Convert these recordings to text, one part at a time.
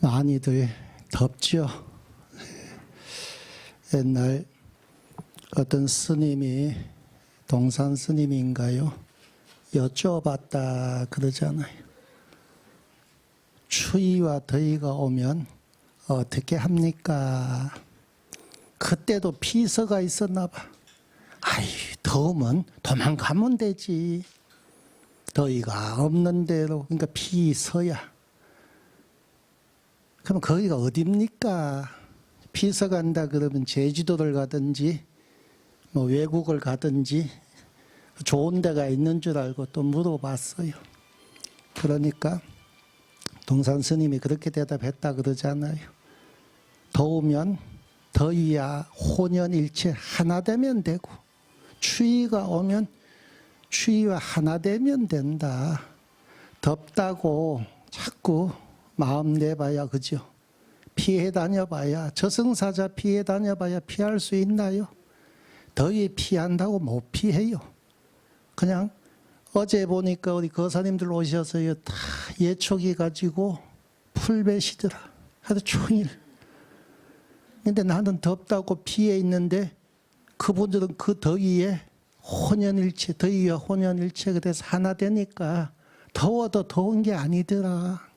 많이들 덥죠. 옛날 어떤 스님이, 동산 스님인가요? 여쭤봤다 그러잖아요. 추위와 더위가 오면 어떻게 합니까? 그때도 피서가 있었나 봐. 아이, 더우면 도망가면 되지. 더위가 없는 대로, 그러니까 피서야. 그럼 거기가 어딥니까? 피서 간다 그러면 제주도를 가든지 뭐 외국을 가든지 좋은 데가 있는 줄 알고 또 물어봤어요. 그러니까 동산 스님이 그렇게 대답했다 그러잖아요. 더우면 더위야 혼연일체 하나 되면 되고, 추위가 오면 추위와 하나 되면 된다. 덥다고 자꾸 마음 내봐야, 그죠? 피해 다녀봐야, 저승사자 피해 다녀봐야 피할 수 있나요? 더위 피한다고 못 피해요. 그냥 어제 보니까 우리 거사님들 오셔서요, 다 예초기 가지고 풀 베시더라. 하루 종일. 근데 나는 덥다고 피해 있는데 그분들은 그 더위에 혼연일체, 더위와 혼연일체, 그래서 하나 되니까 더워도 더운 게 아니더라.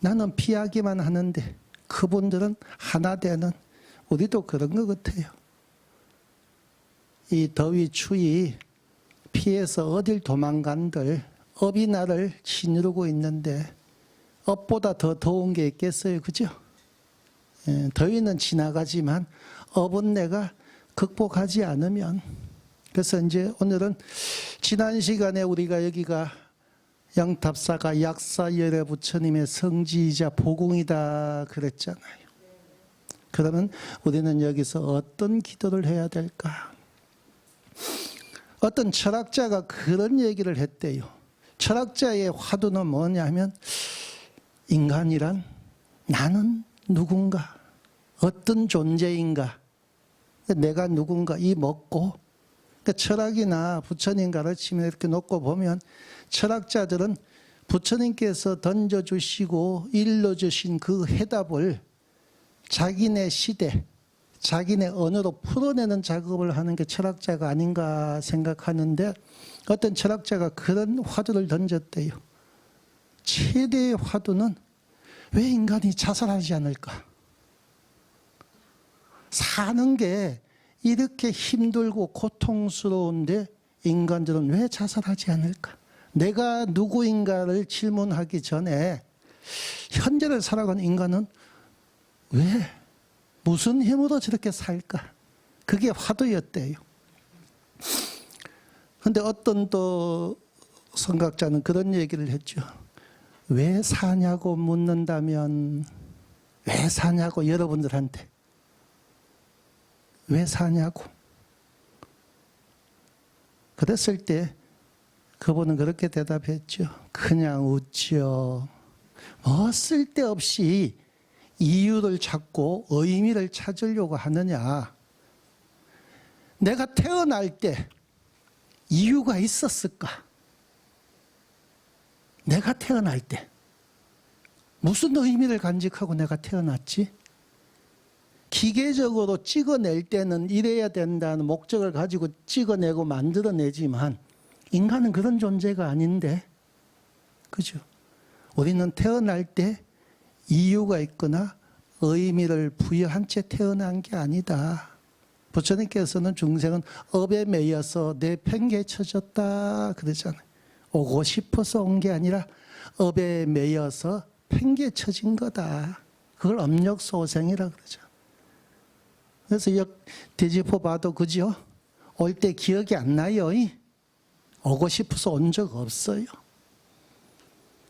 나는 피하기만 하는데 그분들은 하나 되는, 우리도 그런 것 같아요. 이 더위 추위 피해서 어딜 도망간들 업이 나를 짓누르고 있는데 업보다 더 더운 게 있겠어요, 그죠? 더위는 지나가지만 업은 내가 극복하지 않으면. 그래서 이제 오늘은 지난 시간에 우리가 여기가 양탑사가 약사열애 부처님의 성지이자 보궁이다 그랬잖아요. 그러면 우리는 여기서 어떤 기도를 해야 될까? 어떤 철학자가 그런 얘기를 했대요. 철학자의 화두는 뭐냐면, 인간이란 나는 누군가, 어떤 존재인가, 내가 누군가, 이 먹고, 그러니까 철학이나 부처님 가르침을 이렇게 놓고 보면 철학자들은 부처님께서 던져주시고 일러주신 그 해답을 자기네 시대, 자기네 언어로 풀어내는 작업을 하는 게 철학자가 아닌가 생각하는데, 어떤 철학자가 그런 화두를 던졌대요. 최대의 화두는 왜 인간이 자살하지 않을까? 사는 게 이렇게 힘들고 고통스러운데 인간들은 왜 자살하지 않을까? 내가 누구인가를 질문하기 전에 현재를 살아가는 인간은 왜, 무슨 힘으로 저렇게 살까? 그게 화두였대요. 그런데 어떤 또 성각자는 그런 얘기를 했죠. 왜 사냐고 묻는다면, 왜 사냐고, 여러분들한테 왜 사냐고 그랬을 때 그분은 그렇게 대답했죠. 그냥 웃죠. 뭐 쓸데없이 이유를 찾고 의미를 찾으려고 하느냐. 내가 태어날 때 이유가 있었을까? 내가 태어날 때 무슨 의미를 간직하고 내가 태어났지? 기계적으로 찍어낼 때는 이래야 된다는 목적을 가지고 찍어내고 만들어내지만 인간은 그런 존재가 아닌데, 그죠? 우리는 태어날 때 이유가 있거나 의미를 부여한 채 태어난 게 아니다. 부처님께서는 중생은 업에 매여서 내팽개쳐졌다 그러잖아요. 오고 싶어서 온 게 아니라 업에 매여서 팽개쳐진 거다. 그걸 업력소생이라 그러죠. 그래서 되짚어 봐도, 그죠? 올 때 기억이 안 나요. 오고 싶어서 온 적 없어요.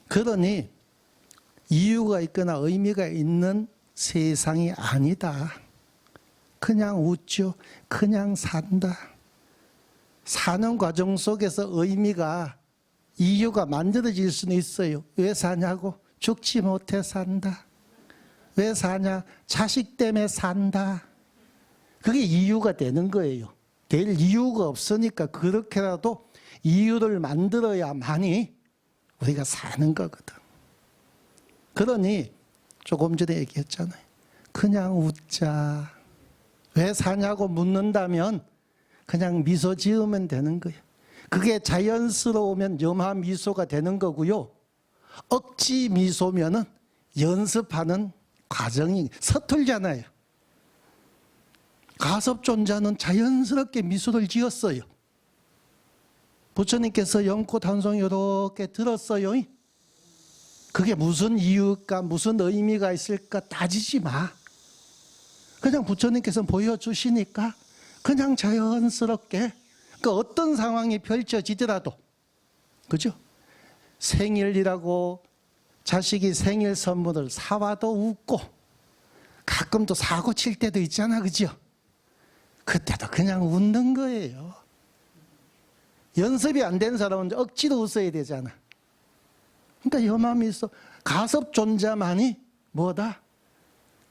그러니 이유가 있거나 의미가 있는 세상이 아니다. 그냥 웃죠. 그냥 산다. 사는 과정 속에서 의미가, 이유가 만들어질 수는 있어요. 왜 사냐고? 죽지 못해 산다. 왜 사냐? 자식 때문에 산다. 그게 이유가 되는 거예요. 될 이유가 없으니까 그렇게라도 이유를 만들어야만이 우리가 사는 거거든. 그러니 조금 전에 얘기했잖아요. 그냥 웃자. 왜 사냐고 묻는다면 그냥 미소 지으면 되는 거예요. 그게 자연스러우면 염화 미소가 되는 거고요. 억지 미소면은 연습하는 과정이 서툴잖아요. 가섭존자는 자연스럽게 미소를 지었어요. 부처님께서 연꽃 한 송이 이렇게 들었어요. 그게 무슨 이유일까, 무슨 의미가 있을까 따지지 마. 그냥 부처님께서 보여주시니까 그냥 자연스럽게 그 어떤 상황이 펼쳐지더라도, 그죠? 생일이라고 자식이 생일 선물을 사와도 웃고, 가끔 또 사고 칠 때도 있잖아, 그죠? 그때도 그냥 웃는 거예요. 연습이 안 된 사람은 억지로 웃어야 되잖아. 그러니까 염함이 있어. 가섭존자만이 뭐다?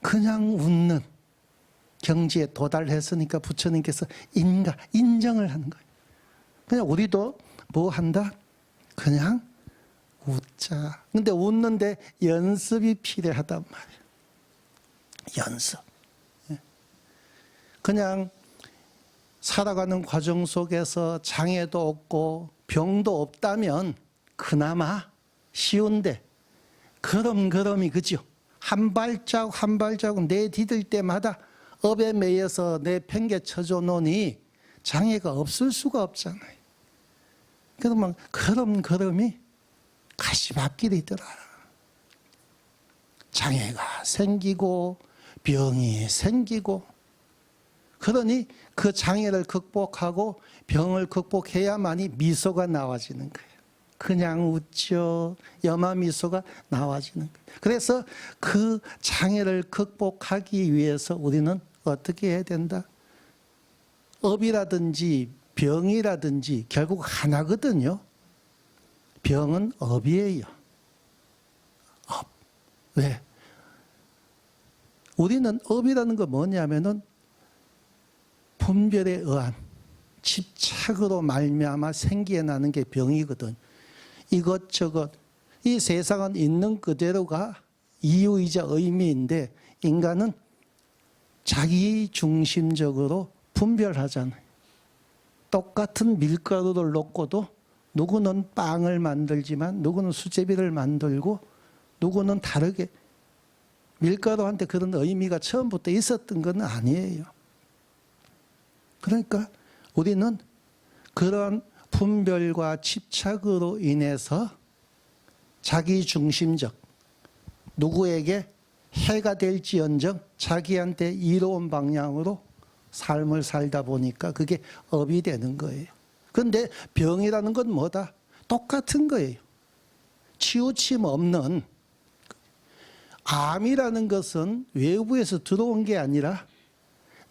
그냥 웃는 경지에 도달했으니까 부처님께서 인정을 하는 거예요. 그냥 우리도 뭐 한다? 그냥 웃자. 근데 웃는데 연습이 필요하단 말이에요. 연습. 그냥 살아가는 과정 속에서 장애도 없고 병도 없다면 그나마 쉬운데, 걸음걸음이, 그죠? 한 발자국 한 발자국 내디딜 때마다 업에 매여서 내팽개 쳐줘 놓으니 장애가 없을 수가 없잖아요. 그러면 걸음걸음이 가시밭길이더라. 장애가 생기고 병이 생기고, 그러니 그 장애를 극복하고 병을 극복해야만이 미소가 나와지는 거예요. 그냥 웃죠. 염화 미소가 나와지는 거예요. 그래서 그 장애를 극복하기 위해서 우리는 어떻게 해야 된다? 업이라든지 병이라든지 결국 하나거든요. 병은 업이에요. 업. 왜? 우리는 업이라는 건 뭐냐면은 분별에 의한 집착으로 말미암아 생기게 나는 게 병이거든. 이것저것, 이 세상은 있는 그대로가 이유이자 의미인데, 인간은 자기 중심적으로 분별하잖아요. 똑같은 밀가루를 놓고도 누구는 빵을 만들지만 누구는 수제비를 만들고 누구는 다르게, 밀가루한테 그런 의미가 처음부터 있었던 건 아니에요. 그러니까 우리는 그런 분별과 집착으로 인해서 자기 중심적, 누구에게 해가 될지언정 자기한테 이로운 방향으로 삶을 살다 보니까 그게 업이 되는 거예요. 그런데 병이라는 건 뭐다? 똑같은 거예요. 치우침 없는, 암이라는 것은 외부에서 들어온 게 아니라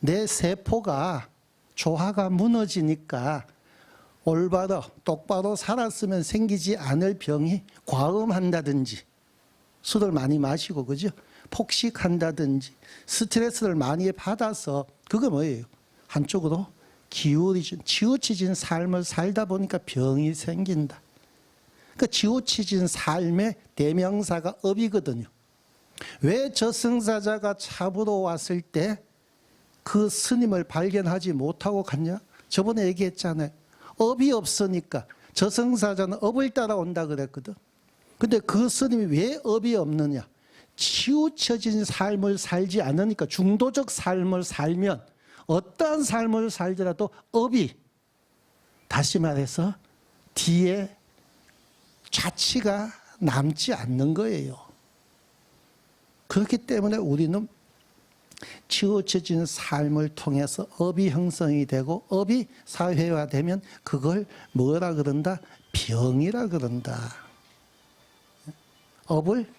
내 세포가, 조화가 무너지니까 올바로 똑바로 살았으면 생기지 않을 병이 과음한다든지, 술을 많이 마시고, 그죠? 폭식한다든지, 스트레스를 많이 받아서, 그거 뭐예요? 한쪽으로 기울이진, 치우쳐진 삶을 살다 보니까 병이 생긴다. 그 치우쳐진 삶의 대명사가 업이거든요. 왜 저승사자가 잡으러 왔을 때 그 스님을 발견하지 못하고 갔냐? 저번에 얘기했잖아요. 업이 없으니까. 저승사자는 업을 따라온다 그랬거든. 근데 그 스님이 왜 업이 없느냐? 치우쳐진 삶을 살지 않으니까. 중도적 삶을 살면 어떠한 삶을 살더라도 업이, 다시 말해서 뒤에 자취가 남지 않는 거예요. 그렇기 때문에 우리는 치우쳐진 삶을 통해서 업이 형성이 되고, 업이 사회화되면 그걸 뭐라 그런다? 병이라 그런다. 업을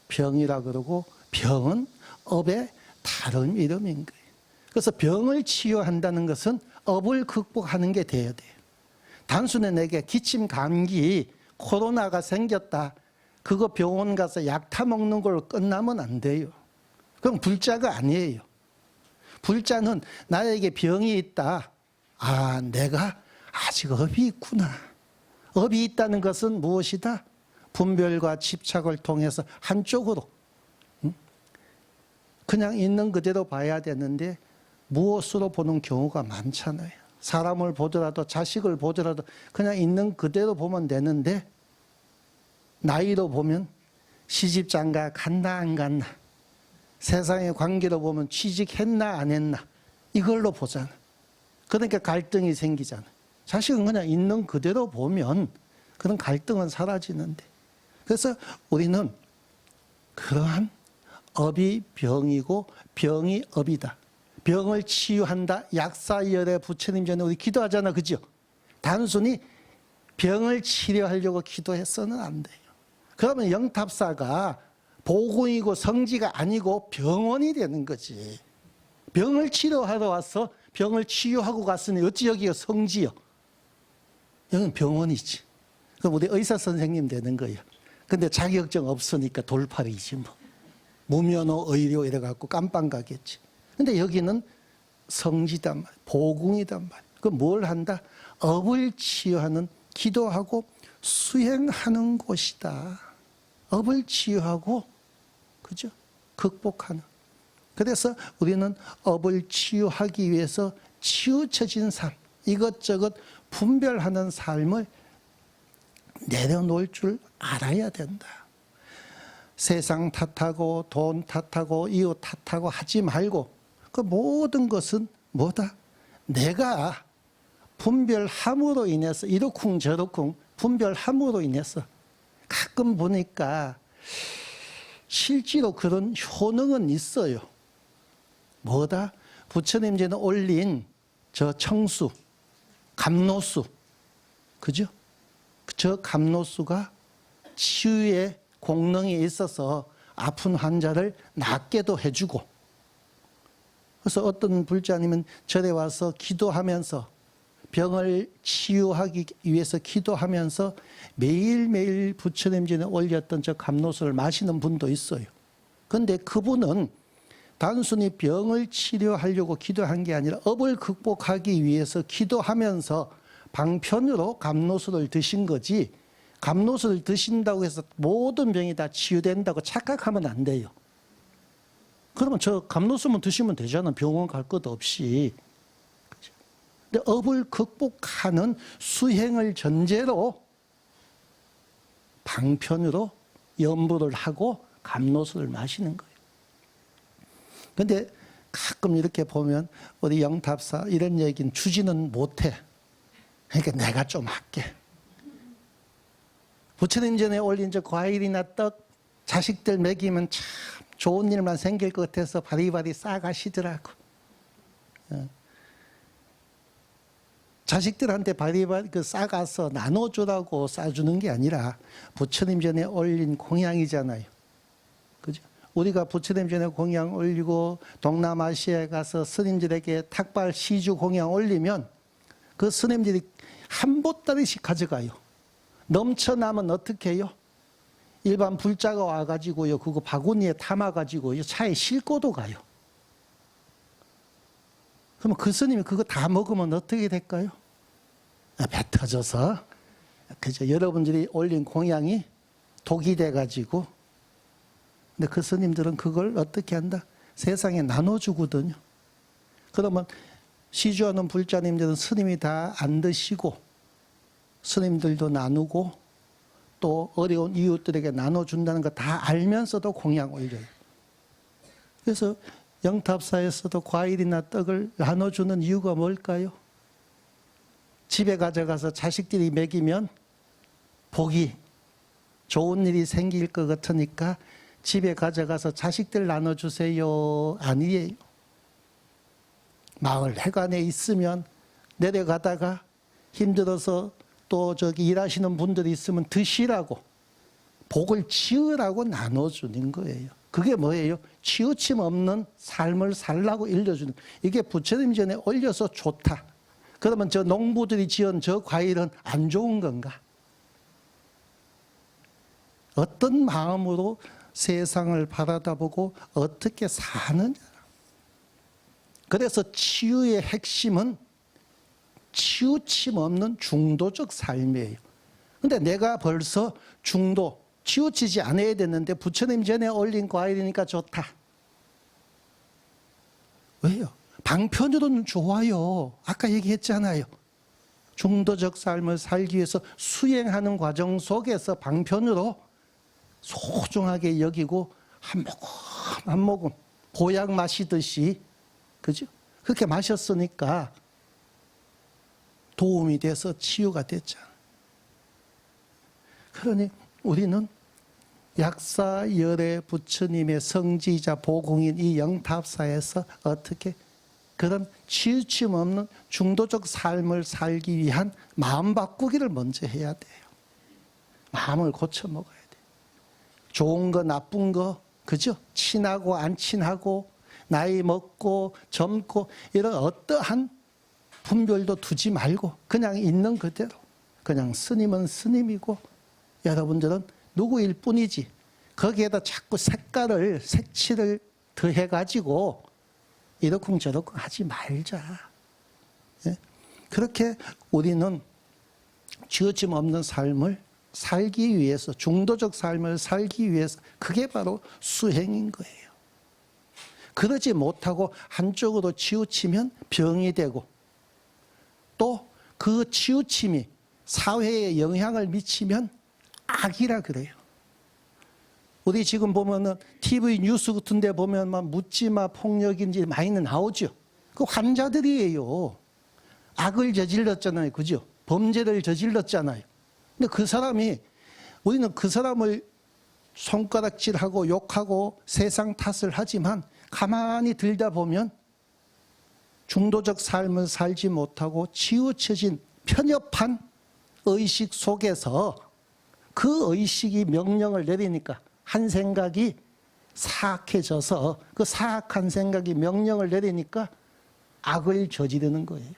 병이라 그러고, 병은 업의 다른 이름인 거예요. 그래서 병을 치유한다는 것은 업을 극복하는 게 돼야 돼요. 단순히 내게 기침, 감기, 코로나가 생겼다, 그거 병원 가서 약 타먹는 걸로 끝나면 안 돼요. 그럼 불자가 아니에요. 불자는 나에게 병이 있다. 아, 내가 아직 업이 있구나. 업이 있다는 것은 무엇이다? 분별과 집착을 통해서 한쪽으로 그냥 있는 그대로 봐야 되는데 무엇으로 보는 경우가 많잖아요. 사람을 보더라도 자식을 보더라도 그냥 있는 그대로 보면 되는데 나이로 보면 시집장가 갔나 안 갔나, 세상의 관계로 보면 취직했나 안 했나, 이걸로 보잖아. 그러니까 갈등이 생기잖아. 자식은 그냥 있는 그대로 보면 그런 갈등은 사라지는데. 그래서 우리는 그러한 업이 병이고 병이 업이다. 병을 치유한다. 약사열애 부처님 전에 우리 기도하잖아. 그죠? 단순히 병을 치료하려고 기도해서는 안 돼요. 그러면 영탑사가 보궁이고 성지가 아니고 병원이 되는 거지. 병을 치료하러 와서 병을 치유하고 갔으니 어찌 여기가 성지요? 여기는 병원이지. 그럼 우리 의사 선생님 되는 거예요. 근데 자격증 없으니까 돌팔이지 뭐. 무면허 의료 이래갖고 깜빵 가겠지. 근데 여기는 성지단 말이야. 보궁이단 말이야. 그럼 뭘 한다? 업을 치유하는, 기도하고 수행하는 곳이다. 업을 치유하고, 그죠? 극복하는. 그래서 우리는 업을 치유하기 위해서 치우쳐진 삶, 이것저것 분별하는 삶을 내려놓을 줄 알아야 된다. 세상 탓하고 돈 탓하고 이웃 탓하고 하지 말고 그 모든 것은 뭐다? 내가 분별함으로 인해서 이러쿵 저러쿵 분별함으로 인해서 가끔 보니까 실제로 그런 효능은 있어요. 뭐다? 부처님 전에 올린 저 청수, 감로수, 그죠? 저 감로수가 치유의 공능이 있어서 아픈 환자를 낫게도 해주고, 그래서 어떤 불자님은 절에 와서 기도하면서 병을 치유하기 위해서 기도하면서 매일매일 부처님 전에 올렸던 저 감로수를 마시는 분도 있어요. 그런데 그분은 단순히 병을 치료하려고 기도한 게 아니라 업을 극복하기 위해서 기도하면서 방편으로 감로수를 드신 거지, 감로수를 드신다고 해서 모든 병이 다 치유된다고 착각하면 안 돼요. 그러면 저 감로수만 드시면 되잖아. 병원 갈 것 없이. 근데 업을 극복하는 수행을 전제로 방편으로 염불을 하고 감로수를 마시는 거예요. 근데 가끔 이렇게 보면 우리 영탑사 이런 얘기는 주지는 못해. 그러니까 내가 좀 할게. 부처님 전에 올린 저 과일이나 떡 자식들 먹이면 참 좋은 일만 생길 것 같아서 바리바리 싸가시더라고. 자식들한테 바리바리 싸가서 나눠주라고 싸주는 게 아니라 부처님 전에 올린 공양이잖아요. 그죠? 우리가 부처님 전에 공양 올리고 동남아시아에 가서 스님들에게 탁발 시주 공양 올리면 그 스님들이 한 보따리씩 가져가요. 넘쳐나면 어떻게 해요? 일반 불자가 와가지고요, 그거 바구니에 담아가지고 차에 싣고도 가요. 그러면 그 스님이 그거 다 먹으면 어떻게 될까요? 배 터져서, 그죠? 여러분들이 올린 공양이 독이 돼가지고, 근데 그 스님들은 그걸 어떻게 한다? 세상에 나눠주거든요. 그러면 시주하는 불자님들은 스님이 다 안 드시고, 스님들도 나누고, 또 어려운 이웃들에게 나눠준다는 거 다 알면서도 공양 올려요. 그래서 영탑사에서도 과일이나 떡을 나눠주는 이유가 뭘까요? 집에 가져가서 자식들이 먹이면 복이, 좋은 일이 생길 것 같으니까 집에 가져가서 자식들 나눠주세요. 아니에요. 마을 회관에 있으면 내려가다가 힘들어서 또 저기 일하시는 분들이 있으면 드시라고, 복을 지으라고 나눠주는 거예요. 그게 뭐예요? 치우침 없는 삶을 살라고 일러주는, 이게 부처님 전에 올려서 좋다. 그러면 저 농부들이 지은 저 과일은 안 좋은 건가? 어떤 마음으로 세상을 바라다보고 어떻게 사느냐. 그래서 치유의 핵심은 치우침 없는 중도적 삶이에요. 근데 내가 벌써 중도, 치우치지 않아야 되는데 부처님 전에 올린 과일이니까 좋다. 왜요? 방편으로는 좋아요. 아까 얘기했잖아요. 중도적 삶을 살기 위해서 수행하는 과정 속에서 방편으로 소중하게 여기고 한 모금 한 모금 보약 마시듯이, 그죠? 그렇게 마셨으니까 도움이 돼서 치유가 됐잖아. 그러니 우리는 약사열애 부처님의 성지이자 보공인 이 영탑사에서 어떻게 그런 치우침 없는 중도적 삶을 살기 위한 마음 바꾸기를 먼저 해야 돼요. 마음을 고쳐 먹어야 돼요. 좋은 거 나쁜 거, 그죠? 친하고 안 친하고 나이 먹고 젊고 이런 어떠한 분별도 두지 말고 그냥 있는 그대로, 그냥 스님은 스님이고 여러분들은 누구일 뿐이지, 거기에다 자꾸 색칠을 더해가지고 이러쿵저러쿵 하지 말자. 예? 그렇게 우리는 지어짐 없는 삶을 살기 위해서, 중도적 삶을 살기 위해서, 그게 바로 수행인 거예요. 그러지 못하고 한쪽으로 치우치면 병이 되고, 또 그 치우침이 사회에 영향을 미치면 악이라 그래요. 우리 지금 보면은 TV 뉴스 같은 데 보면 막 묻지마 폭력인지 많이 나오죠. 그 환자들이에요. 악을 저질렀잖아요. 그죠? 범죄를 저질렀잖아요. 근데 그 사람이, 우리는 그 사람을 손가락질하고 욕하고 세상 탓을 하지만 가만히 들다 보면 중도적 삶을 살지 못하고 치우쳐진 편협한 의식 속에서 그 의식이 명령을 내리니까 한 생각이 사악해져서 그 사악한 생각이 명령을 내리니까 악을 저지르는 거예요.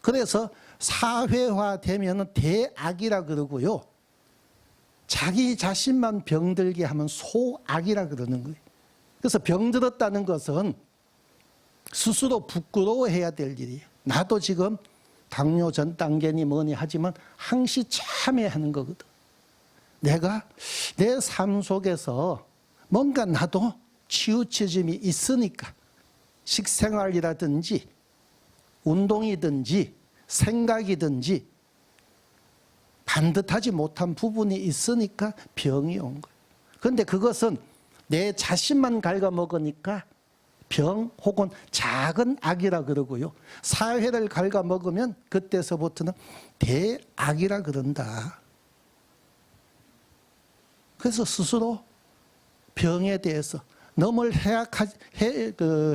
그래서 사회화되면 대악이라 그러고요. 자기 자신만 병들게 하면 소악이라 그러는 거예요. 그래서 병들었다는 것은 스스로 부끄러워해야 될 일이에요. 나도 지금 당뇨 전 단계니 뭐니 하지만 항시 참여하는 거거든. 내가 내 삶 속에서 뭔가 나도 치우쳐짐이 있으니까 식생활이라든지 운동이든지 생각이든지 반듯하지 못한 부분이 있으니까 병이 온 거예요. 그런데 그것은 내 자신만 갉아먹으니까 병 혹은 작은 악이라 그러고요. 사회를 갉아먹으면 그때서부터는 대악이라 그런다. 그래서 스스로 병에 대해서 너무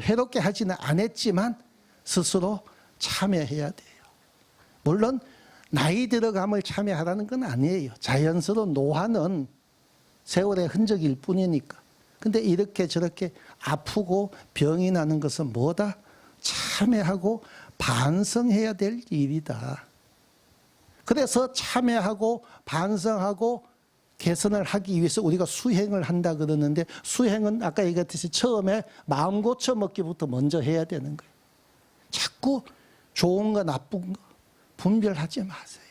해롭게 하지는 않았지만 스스로 참여해야 돼요. 물론 나이 들어감을 참여하라는 건 아니에요. 자연스러운 노화는 세월의 흔적일 뿐이니까. 근데 이렇게 저렇게 아프고 병이 나는 것은 뭐다? 참여하고 반성해야 될 일이다. 그래서 참여하고 반성하고 개선을 하기 위해서 우리가 수행을 한다 그러는데, 수행은 아까 얘기했듯이 처음에 마음 고쳐먹기부터 먼저 해야 되는 거예요. 자꾸 좋은 거 나쁜 거 분별하지 마세요.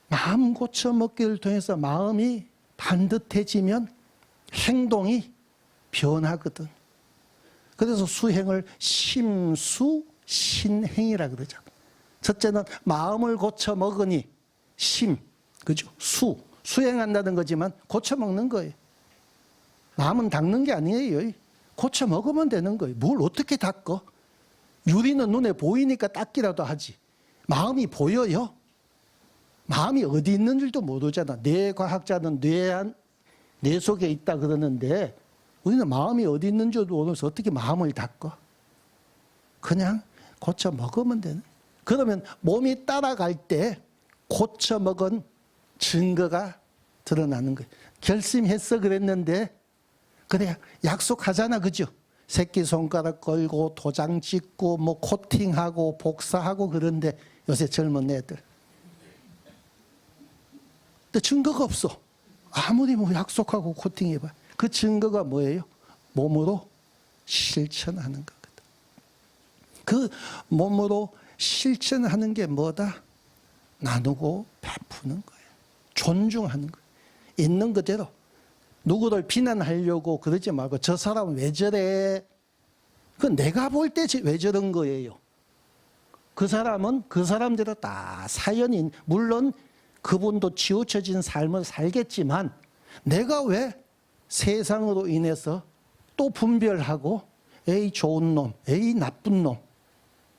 마음 고쳐먹기를 통해서 마음이 반듯해지면 행동이 변하거든. 그래서 수행을 심수신행이라 그러죠. 첫째는 마음을 고쳐먹으니 심, 그죠? 수행한다는 거지만 고쳐먹는 거예요. 마음은 닦는 게 아니에요. 고쳐먹으면 되는 거예요. 뭘 어떻게 닦어? 유리는 눈에 보이니까 닦기라도 하지. 마음이 보여요? 마음이 어디 있는 줄도 모르잖아. 뇌과학자는 뇌 속에 있다 그러는데 우리는 마음이 어디 있는 줄도 모르면서 어떻게 마음을 닦어? 그냥 고쳐먹으면 되는. 그러면 몸이 따라갈 때 고쳐먹은 증거가 드러나는 거예요. 결심했어 그랬는데 그래 약속하잖아, 그죠? 새끼손가락 걸고 도장 찍고 뭐 코팅하고 복사하고 그런데 요새 젊은 애들 근데 증거가 없어. 아무리 뭐 약속하고 코팅해봐. 그 증거가 뭐예요? 몸으로 실천하는 거거든. 그 몸으로 실천하는 게 뭐다? 나누고 베푸는 거예요. 존중하는 거예요. 있는 그대로 누구를 비난하려고 그러지 말고 저 사람은 왜 저래? 그 내가 볼 때 왜 저런 거예요. 그 사람은 그 사람대로 다 사연이, 물론 그분도 치우쳐진 삶을 살겠지만 내가 왜 세상으로 인해서 또 분별하고 에이 좋은 놈, 에이 나쁜 놈,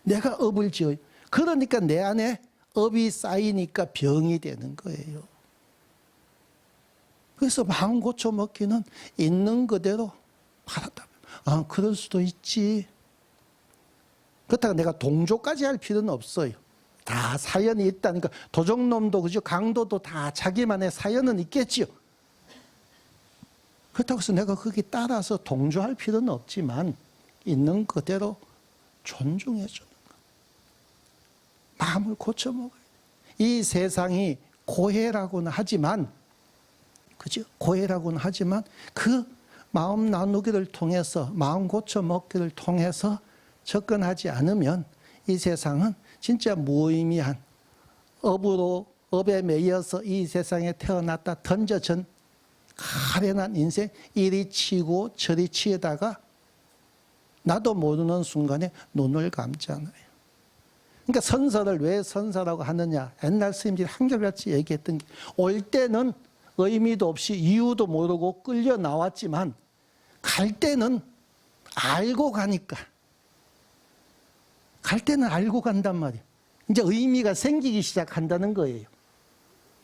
내가 업을 지어요. 그러니까 내 안에 업이 쌓이니까 병이 되는 거예요. 그래서 마음 고쳐 먹기는 있는 그대로 받았다. 아, 그럴 수도 있지. 그렇다고 내가 동조까지 할 필요는 없어요. 다 사연이 있다니까. 도적놈도 그죠, 강도도 다 자기만의 사연은 있겠지요. 그렇다고 해서 내가 거기 따라서 동조할 필요는 없지만 있는 그대로 존중해 주는 거. 마음을 고쳐 먹어야 돼. 이 세상이 고해라고는 하지만, 그죠? 고해라고는 하지만 그 마음 나누기를 통해서, 마음 고쳐 먹기를 통해서 접근하지 않으면 이 세상은 진짜 무의미한 업에 매여서 이 세상에 태어났다 던져진 가련한 인생, 이리 치고 저리 치에다가 나도 모르는 순간에 눈을 감잖아요. 그러니까 선서를 왜 선서라고 하느냐. 옛날 스님들이 한결같이 얘기했던 게, 올 때는 의미도 없이 이유도 모르고 끌려 나왔지만 갈 때는 알고 가니까, 갈 때는 알고 간단 말이에요. 이제 의미가 생기기 시작한다는 거예요.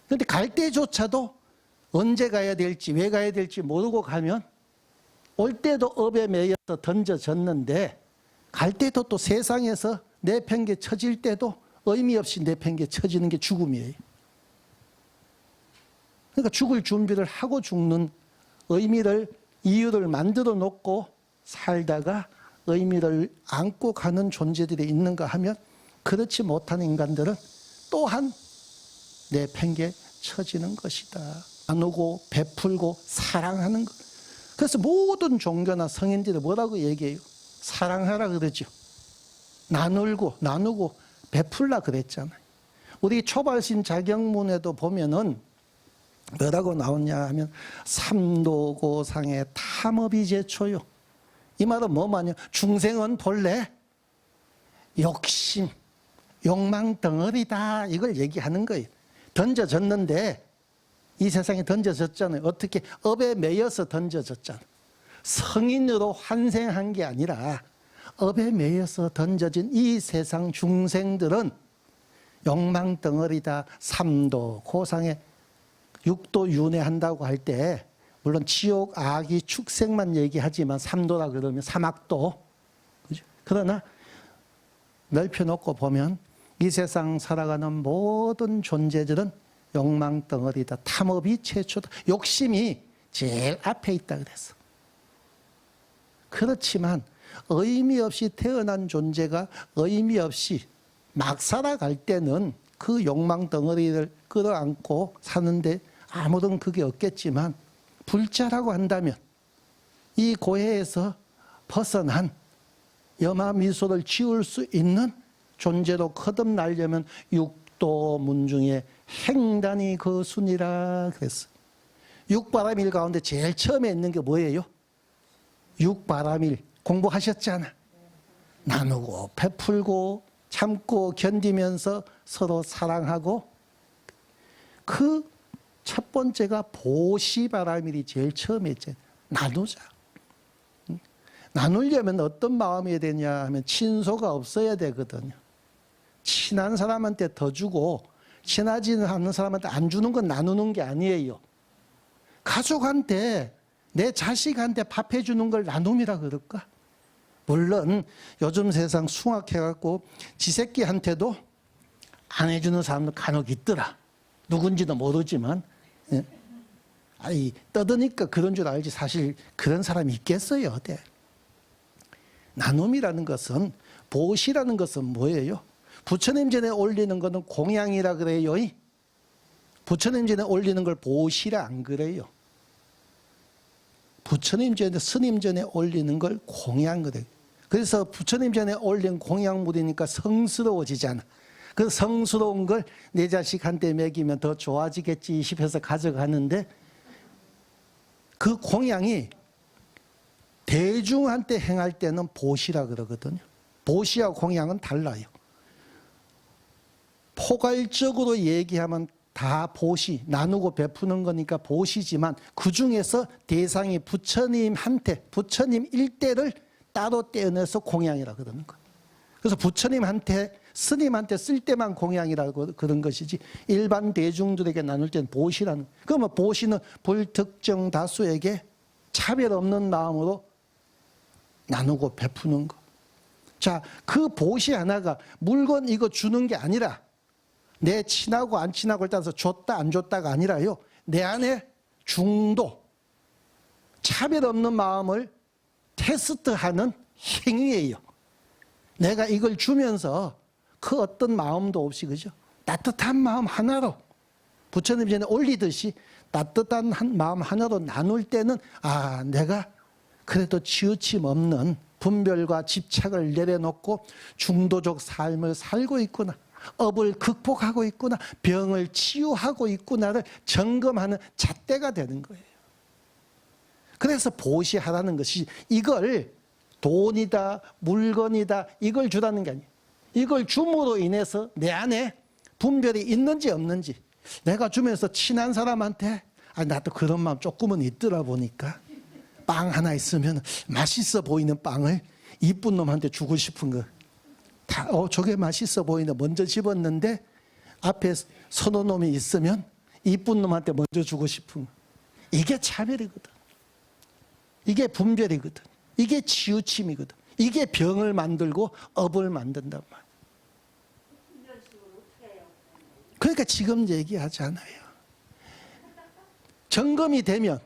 그런데 갈 때조차도 언제 가야 될지 왜 가야 될지 모르고 가면 올 때도 업에 매여서 던져졌는데 갈 때도 또 세상에서 내팽개 쳐질 때도 의미 없이 내팽개 쳐지는 게 죽음이에요. 그러니까 죽을 준비를 하고 죽는, 의미를, 이유를 만들어 놓고 살다가 의미를 안고 가는 존재들이 있는가 하면 그렇지 못한 인간들은 또한 내팽개 쳐지는 것이다. 나누고 베풀고 사랑하는 것. 그래서 모든 종교나 성인들이 뭐라고 얘기해요? 사랑하라 그러죠. 나누고 베풀라 그랬잖아요. 우리 초발신 자경문에도 보면은 뭐라고 나오냐 하면 삼도고상의 탐업이 제초요. 이 말은 뭐냐면 중생은 본래 욕심, 욕망 덩어리다, 이걸 얘기하는 거예요. 던져졌는데 이 세상에 던져졌잖아요. 어떻게? 업에 매여서 던져졌잖아요. 성인으로 환생한 게 아니라 업에 매여서 던져진 이 세상 중생들은 욕망 덩어리다. 삼도 고상에 육도 윤회한다고 할 때 물론 지옥, 악이, 축생만 얘기하지만 삼도라 그러면 사막도, 그죠? 그러나 넓혀놓고 보면 이 세상 살아가는 모든 존재들은 욕망 덩어리다. 탐업이 최초다. 욕심이 제일 앞에 있다 그랬어. 그렇지만 의미 없이 태어난 존재가 의미 없이 막 살아갈 때는 그 욕망 덩어리를 끌어안고 사는데 아무런 그게 없겠지만, 불자라고 한다면 이 고해에서 벗어난 염화 미소를 지울 수 있는 존재로 거듭나려면 육도 문중에 행단이 그 순이라 그랬어. 육바람일 가운데 제일 처음에 있는 게 뭐예요? 육바람일 공부하셨잖아. 나누고 베풀고 참고 견디면서 서로 사랑하고, 그 첫 번째가 보시바람일이 제일 처음에 있잖아요. 나누자. 나누려면 어떤 마음이 되냐 하면 친소가 없어야 되거든요. 친한 사람한테 더 주고 친하지 않는 사람한테 안 주는 건 나누는 게 아니에요. 가족한테, 내 자식한테 밥 해주는 걸 나눔이라 그럴까? 물론 요즘 세상 숭악해갖고 지 새끼한테도 안 해주는 사람도 간혹 있더라. 누군지도 모르지만. 예. 아니, 떠드니까 그런 줄 알지 사실 그런 사람이 있겠어요? 어때? 나눔이라는 것은, 보시라는 것은 뭐예요? 부처님 전에 올리는 것은 공양이라 그래요. 부처님 전에 올리는 걸 보시라 안 그래요. 부처님 전에, 스님 전에 올리는 걸 공양 그래요. 그래서 부처님 전에 올린 공양물이니까 성스러워지잖아. 그 성스러운 걸 내 자식한테 먹이면 더 좋아지겠지 싶어서 가져가는데, 그 공양이 대중한테 행할 때는 보시라 그러거든요. 보시와 공양은 달라요. 포괄적으로 얘기하면 다 보시, 나누고 베푸는 거니까 보시지만 그 중에서 대상이 부처님한테, 부처님 일대를 따로 떼어내서 공양이라고 그러는 거예요. 그래서 부처님한테, 스님한테 쓸 때만 공양이라고 그런 것이지 일반 대중들에게 나눌 때는 보시라는 거예요. 그러면 보시는 불특정 다수에게 차별 없는 마음으로 나누고 베푸는 거. 자, 그 보시 하나가 물건 이거 주는 게 아니라 내 친하고 안 친하고를 따라서 줬다 안 줬다가 아니라요. 내 안에 중도, 차별 없는 마음을 테스트하는 행위예요. 내가 이걸 주면서 그 어떤 마음도 없이, 그죠? 따뜻한 마음 하나로 부처님 전에 올리듯이 따뜻한 마음 하나로 나눌 때는 아, 내가 그래도 치우침 없는 분별과 집착을 내려놓고 중도적 삶을 살고 있구나. 업을 극복하고 있구나. 병을 치유하고 있구나를 점검하는 잣대가 되는 거예요. 그래서 보시하라는 것이 이걸 돈이다, 물건이다 이걸 주라는 게 아니에요. 이걸 줌으로 인해서 내 안에 분별이 있는지 없는지 내가 주면서 친한 사람한테 나도 그런 마음 조금은 있더라 보니까 빵 하나 있으면 맛있어 보이는 빵을 이쁜 놈한테 주고 싶은 거. 다, 저게 맛있어 보이네. 먼저 집었는데 앞에 선호 놈이 있으면 이쁜 놈한테 먼저 주고 싶은 거. 이게 차별이거든. 이게 분별이거든. 이게 치우침이거든. 이게 병을 만들고 업을 만든단 말이야. 그러니까 지금 얘기하잖아요. 점검이 되면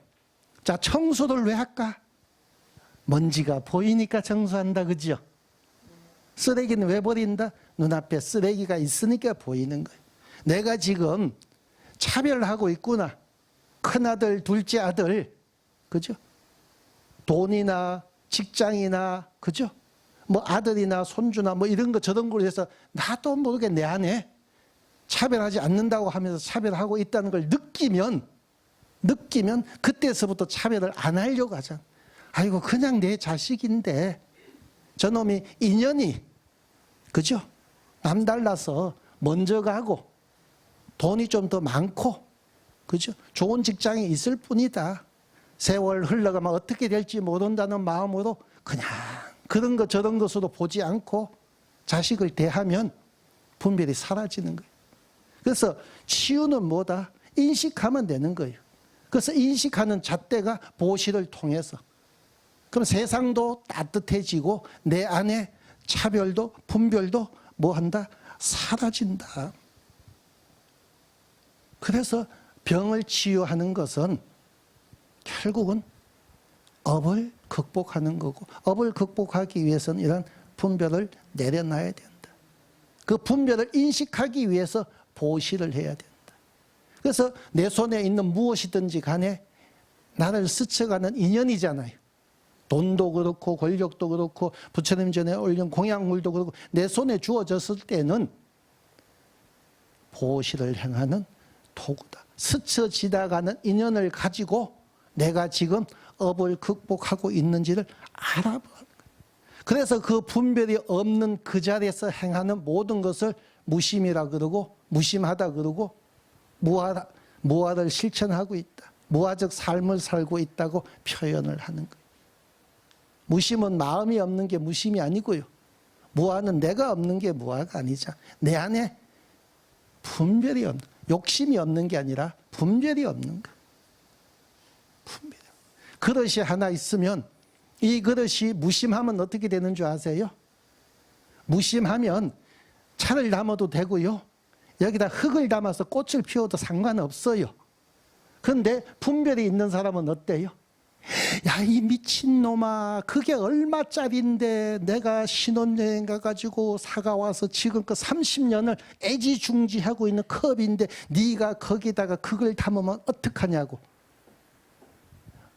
자, 청소를 왜 할까? 먼지가 보이니까 청소한다, 그죠? 쓰레기는 왜 버린다? 눈앞에 쓰레기가 있으니까 보이는 거예요. 내가 지금 차별하고 있구나. 큰아들, 둘째 아들, 그죠? 돈이나 직장이나, 그죠? 뭐 아들이나 손주나 뭐 이런 거 저런 걸로 해서 나도 모르게 내 안에 차별하지 않는다고 하면서 차별하고 있다는 걸 느끼면 그때서부터 차별을 안 하려고 하잖아. 아이고 그냥 내 자식인데 저놈이 인연이, 그죠? 남달라서 먼저 가고 돈이 좀 더 많고, 그죠? 좋은 직장이 있을 뿐이다. 세월 흘러가면 어떻게 될지 모른다는 마음으로 그냥 그런 것 저런 것으로 보지 않고 자식을 대하면 분별이 사라지는 거예요. 그래서 치유는 뭐다? 인식하면 되는 거예요. 그래서 인식하는 잣대가 보시를 통해서. 그럼 세상도 따뜻해지고 내 안에 차별도 분별도 뭐 한다? 사라진다. 그래서 병을 치유하는 것은 결국은 업을 극복하는 거고, 업을 극복하기 위해서는 이런 분별을 내려놔야 된다. 그 분별을 인식하기 위해서 보시를 해야 된다. 그래서 내 손에 있는 무엇이든지 간에 나를 스쳐가는 인연이잖아요. 돈도 그렇고 권력도 그렇고 부처님 전에 올린 공양물도 그렇고 내 손에 주어졌을 때는 보시를 행하는 도구다. 스쳐 지나가는 인연을 가지고 내가 지금 업을 극복하고 있는지를 알아보는 거예요. 그래서 그 분별이 없는 그 자리에서 행하는 모든 것을 무심이라 그러고 무심하다 그러고 무아를 실천하고 있다. 무아적 삶을 살고 있다고 표현을 하는 거예요. 무심은 마음이 없는 게 무심이 아니고요. 무아는 내가 없는 게 무아가 아니죠. 내 안에 분별이 없는, 욕심이 없는 게 아니라 분별이 없는 거. 분별. 그릇이 하나 있으면 이 그릇이 무심하면 어떻게 되는 줄 아세요? 무심하면 차를 담아도 되고요. 여기다 흙을 담아서 꽃을 피워도 상관없어요. 그런데 분별이 있는 사람은 어때요? 야, 이 미친놈아, 그게 얼마짜린데 내가 신혼여행 가가지고 사가와서 지금껏 30년을 애지중지하고 있는 컵인데 네가 거기다가 그걸 담으면 어떡하냐고.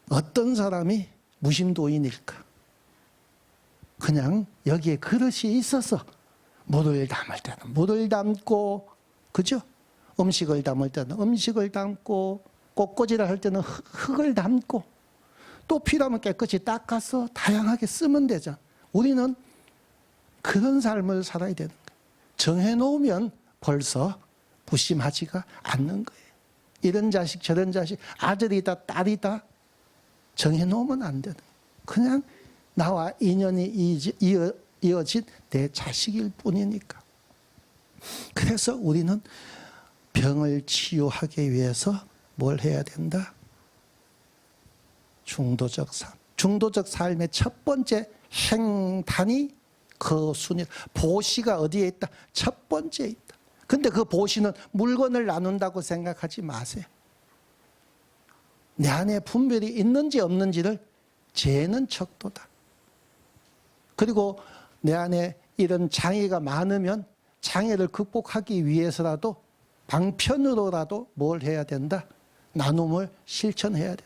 어떤 사람이 무심도인일까? 그냥 여기에 그릇이 있어서 물을 담을 때는 물을 담고, 그죠? 음식을 담을 때는 음식을 담고, 꽃꽂이를 할 때는 흙을 담고, 또 필요하면 깨끗이 닦아서 다양하게 쓰면 되잖아. 우리는 그런 삶을 살아야 되는 거예요. 정해놓으면 벌써 부심하지가 않는 거예요. 이런 자식 저런 자식 아들이다 딸이다 정해놓으면 안 되는 거예요. 그냥 나와 인연이 이어진 내 자식일 뿐이니까. 그래서 우리는 병을 치유하기 위해서 뭘 해야 된다? 중도적 삶. 중도적 삶의 첫 번째 행단이 거순이. 보시가 어디에 있다? 첫 번째에 있다. 근데 그 보시는 물건을 나눈다고 생각하지 마세요. 내 안에 분별이 있는지 없는지를 재는 척도다. 그리고 내 안에 이런 장애가 많으면 장애를 극복하기 위해서라도 방편으로라도 뭘 해야 된다? 나눔을 실천해야 된다.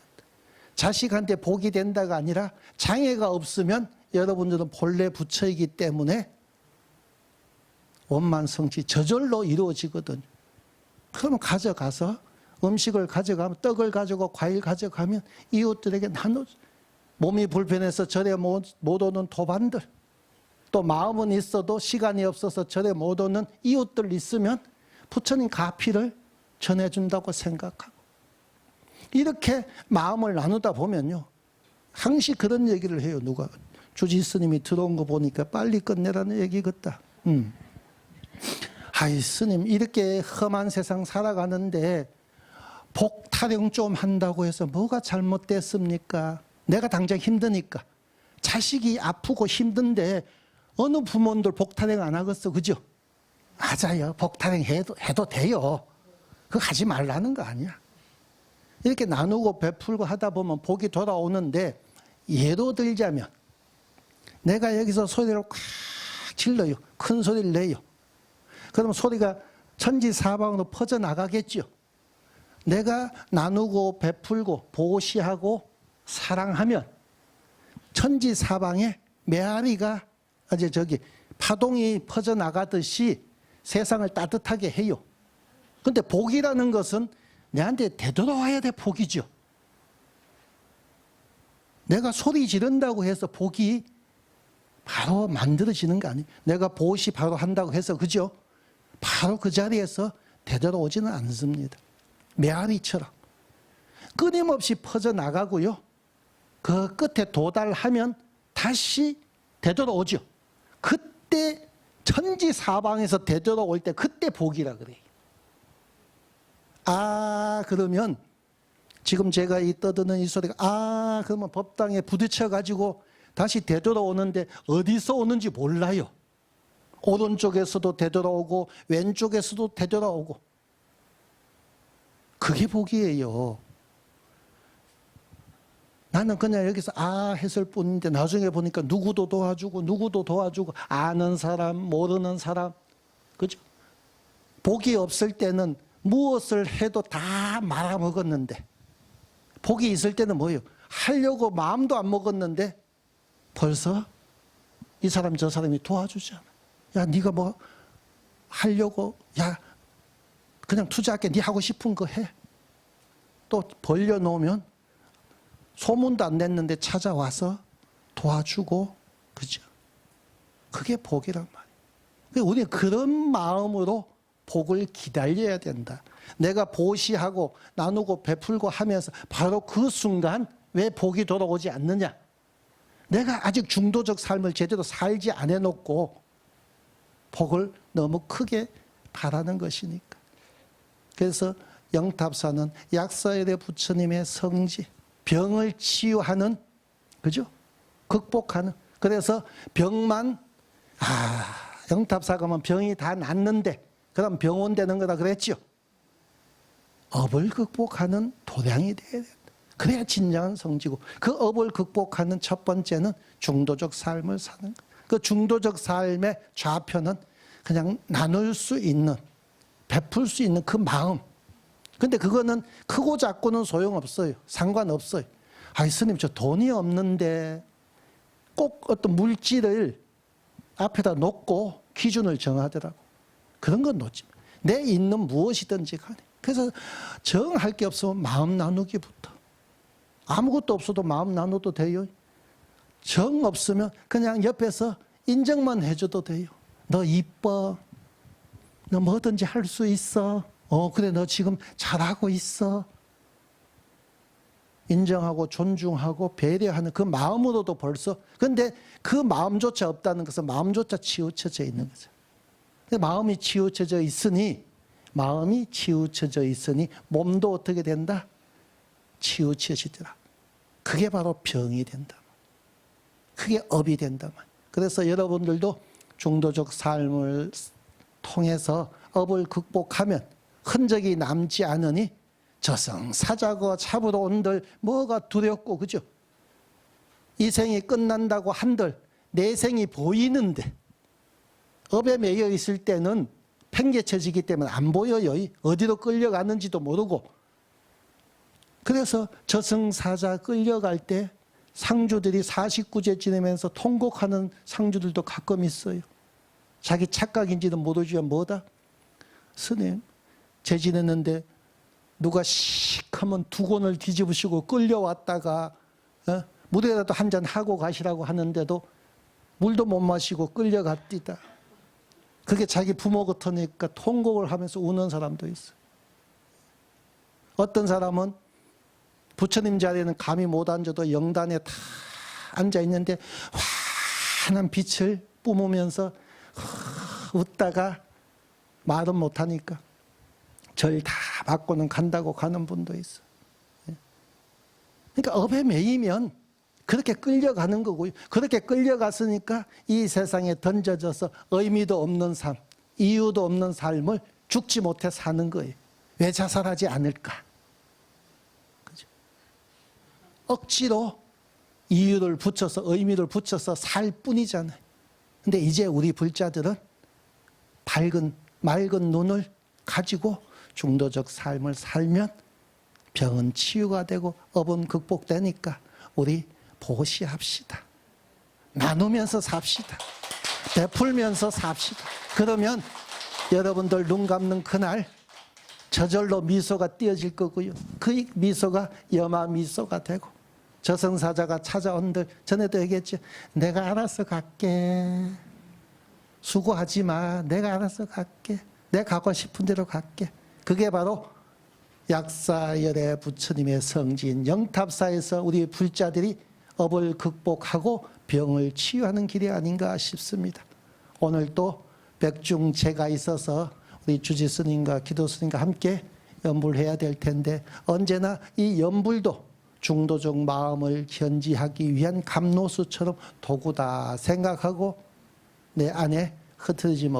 자식한테 복이 된다가 아니라 장애가 없으면 여러분들은 본래 부처이기 때문에 원만성치 저절로 이루어지거든요. 그러면 가져가서 음식을 가져가면 떡을 가지고 과일 가져가면 이웃들에게 나눠. 몸이 불편해서 절에 못 오는 도반들, 또 마음은 있어도 시간이 없어서 절에 못 오는 이웃들 있으면 부처님 가피를 전해준다고 생각하고, 이렇게 마음을 나누다 보면요, 항시 그런 얘기를 해요. 누가 주지 스님이 들어온 거 보니까 빨리 끝내라는 얘기 같다. 아이 스님, 이렇게 험한 세상 살아가는데 복 타령 좀 한다고 해서 뭐가 잘못됐습니까? 내가 당장 힘드니까. 자식이 아프고 힘든데 어느 부모들 복 타령 안 하겠어, 그죠? 맞아요. 복 타령 해도 돼요. 그거 하지 말라는 거 아니야. 이렇게 나누고 베풀고 하다 보면 복이 돌아오는데, 예로 들자면 내가 여기서 소리를 꽉 질러요. 큰 소리를 내요. 그러면 소리가 천지사방으로 퍼져나가겠죠. 내가 나누고 베풀고 보시하고 사랑하면 천지사방에 메아리가 이제 파동이 퍼져나가듯이 세상을 따뜻하게 해요. 근데 복이라는 것은 내한테 되돌아와야 돼. 복이죠. 내가 소리 지른다고 해서 복이 바로 만들어지는 거 아니에요. 내가 보시 바로 한다고 해서, 그죠? 바로 그 자리에서 되돌아오지는 않습니다. 메아리처럼 끊임없이 퍼져나가고요, 그 끝에 도달하면 다시 되돌아오죠. 그때 천지사방에서 되돌아올 때 그때 복이라 그래요. 아, 그러면 지금 제가 이 떠드는 이 소리가 그러면 법당에 부딪혀 가지고 다시 되돌아오는데 어디서 오는지 몰라요. 오른쪽에서도 되돌아오고 왼쪽에서도 되돌아오고. 그게 복이에요. 나는 그냥 여기서 했을 뿐인데 나중에 보니까 누구도 도와주고 누구도 도와주고, 아는 사람 모르는 사람, 그죠? 복이 없을 때는 무엇을 해도 다 말아먹었는데, 복이 있을 때는 뭐예요? 하려고 마음도 안 먹었는데 벌써 이 사람 저 사람이 도와주잖아. 야, 네가 뭐 하려고, 야 그냥 투자할게, 네 하고 싶은 거 해. 또 벌려놓으면 소문도 안 냈는데 찾아와서 도와주고, 그죠? 그게 복이란 말이에요. 우리는 그런 마음으로 복을 기다려야 된다. 내가 보시하고 나누고 베풀고 하면서 바로 그 순간 왜 복이 돌아오지 않느냐? 내가 아직 중도적 삶을 제대로 살지 않아놓고 복을 너무 크게 바라는 것이니까. 그래서 영탑사는 약사열의 부처님의 성지, 병을 치유하는, 그죠? 극복하는. 그래서 병만, 영탑사 가면 병이 다 낫는데 그럼 병원 되는 거다 그랬죠. 업을 극복하는 도량이 돼야 된다. 그래야 진정한 성지고, 그 업을 극복하는 첫 번째는 중도적 삶을 사는 것. 그 중도적 삶의 좌표는 그냥 나눌 수 있는, 베풀 수 있는 그 마음. 근데 그거는 크고 작고는 소용없어요. 상관없어요. 스님 저 돈이 없는데, 꼭 어떤 물질을 앞에다 놓고 기준을 정하더라고. 그런 건 놓지 마. 내 있는 무엇이든지 간에. 그래서 정할 게 없으면 마음 나누기부터. 아무것도 없어도 마음 나눠도 돼요. 정 없으면 그냥 옆에서 인정만 해줘도 돼요. 너 이뻐. 너 뭐든지 할 수 있어. 그래, 너 지금 잘하고 있어. 인정하고 존중하고 배려하는 그 마음으로도 벌써, 근데 그 마음조차 없다는 것은 마음조차 치우쳐져 있는 거죠. 마음이 치우쳐져 있으니 몸도 어떻게 된다? 치우쳐지더라. 그게 바로 병이 된다. 그게 업이 된다. 그래서 여러분들도 중도적 삶을 통해서 업을 극복하면 흔적이 남지 않으니 저승사자고 잡으러 온들 뭐가 두렵고, 그죠? 이 생이 끝난다고 한들 내 생이 보이는데 업에 매여 있을 때는 팽개쳐지기 때문에 안 보여요. 어디로 끌려가는지도 모르고. 그래서 저승사자 끌려갈 때 상주들이 49제 지내면서 통곡하는 상주들도 가끔 있어요. 자기 착각인지는 모르지만 뭐다? 스님, 제 지냈는데 누가 씩 하면 두 권을 뒤집으시고 끌려왔다가 물에라도 한잔 하고 가시라고 하는데도 물도 못 마시고 끌려갔디다. 그게 자기 부모 같으니까 통곡을 하면서 우는 사람도 있어요. 어떤 사람은 부처님 자리에는 감히 못 앉아도 영단에 다 앉아있는데 환한 빛을 뿜으면서 웃다가 말은 못하니까 절 다 받고는 간다고 가는 분도 있어요. 그러니까 업에 매이면 그렇게 끌려가는 거고요. 그렇게 끌려갔으니까 이 세상에 던져져서 의미도 없는 삶, 이유도 없는 삶을 죽지 못해 사는 거예요. 왜 자살하지 않을까? 그죠? 억지로 이유를 붙여서 의미를 붙여서 살 뿐이잖아요. 근데 이제 우리 불자들은 맑은 눈을 가지고 중도적 삶을 살면 병은 치유가 되고 업은 극복되니까 우리 보시합시다. 나누면서 삽시다. 베풀면서 삽시다. 그러면 여러분들 눈 감는 그날 저절로 미소가 띄어질 거고요. 그 미소가 염화 미소가 되고 저승사자가 찾아온들 전에도 얘기했죠. 내가 알아서 갈게. 수고하지 마. 내가 알아서 갈게. 내가 가고 싶은 대로 갈게. 그게 바로 약사열의 부처님의 성지인 영탑사에서 우리 불자들이 업을 극복하고 병을 치유하는 길이 아닌가 싶습니다. 오늘 또 백중제가 있어서 우리 주지스님과 기도스님과 함께 연불을 해야 될 텐데 언제나 이 연불도 중도적 마음을 견지하기 위한 감로수처럼 도구다 생각하고 내 안에 흐트러짐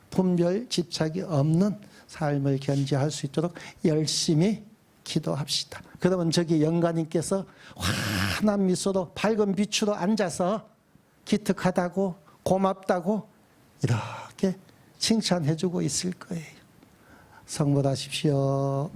분별 집착이 없는 삶을 견지할 수 있도록 열심히 기도합시다. 그러면 저기 영가님께서 환한 미소로 밝은 빛으로 앉아서 기특하다고 고맙다고 이렇게 칭찬해주고 있을 거예요. 성불하십시오.